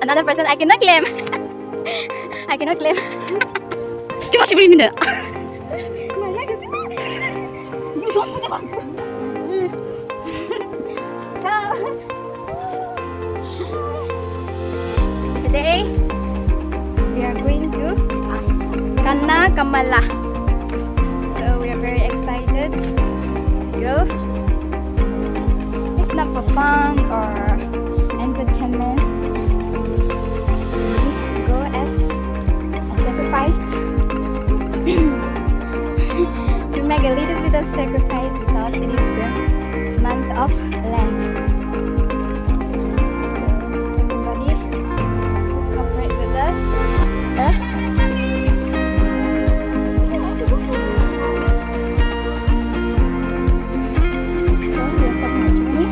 another person. I cannot claim. I cannot claim. Too much in there. You don't put them on. Today we are going to Kanakamala. So we are very excited to go. It's not for fun or entertainment. We go as a sacrifice. To make a little bit of sacrifice because it is the month of Lent. So everybody cooperate with us. So we'll start our journey.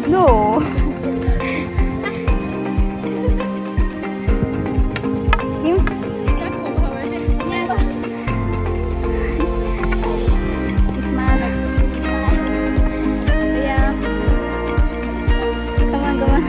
No. Kim? Yes. Smile. Yeah. Come on, come on.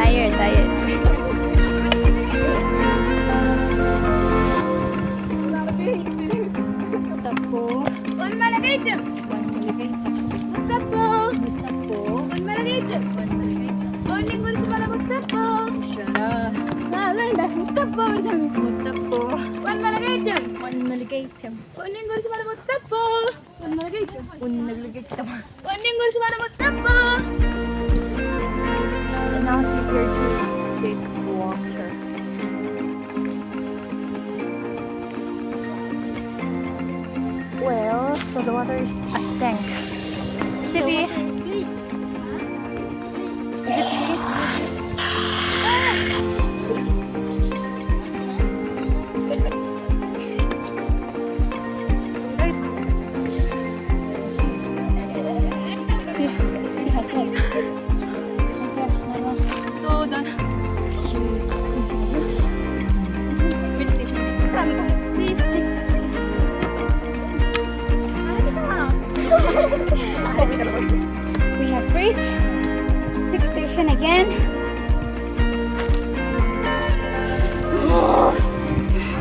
Tired. Tapo. One malagaytem. Tapo. One malagaytem. Only one tapo. Shara. Nalanda. Tapo. Tapo. One malagaytem. Only one tapo. One malagaytem. Only one tapo. And now it's easier to take water. Well, so the water is a tank. Sibi, is it sweet? See how sweet. So done. Which station? We have reached 6th station again.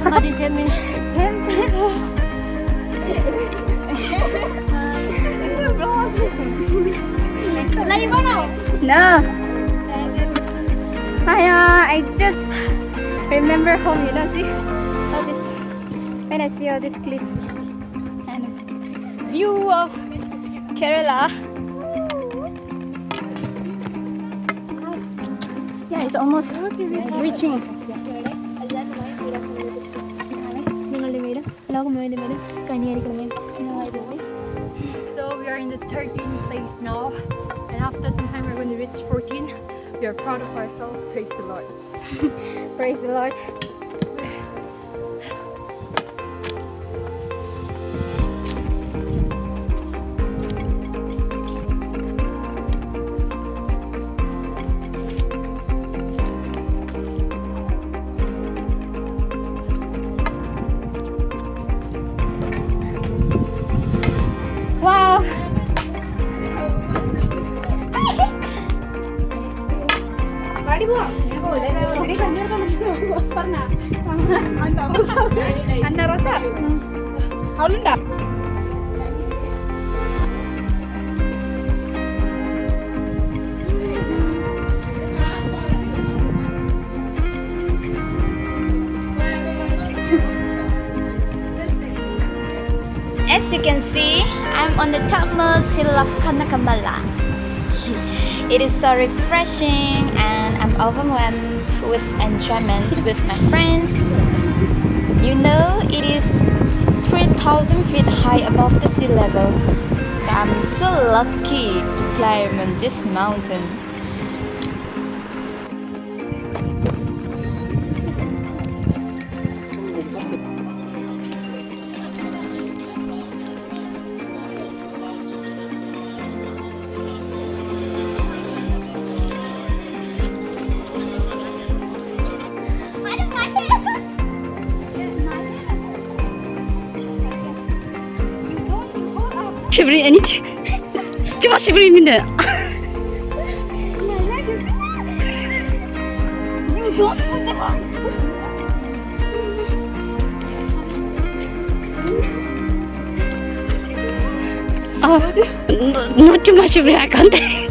Somebody send me. Same. No. I just remember home, see all this, when I see all this cliff and view of Kerala. Yeah, it's almost reaching. So we are in the 13th place now, and after some time we're going to reach 14. We are proud of ourselves. Praise the Lord. Praise the Lord. Wow. Anda rasa? Halu enggak? As you can see, I'm on the topmost hill of Kanakamala. It is so refreshing and I'm overwhelmed with enjoyment with my friends. You know, it is 3,000 feet high above the sea level. So I'm so lucky to climb on this mountain. Şibri eniç. Cuma şibri minde. Ah, no cuma şibri akante.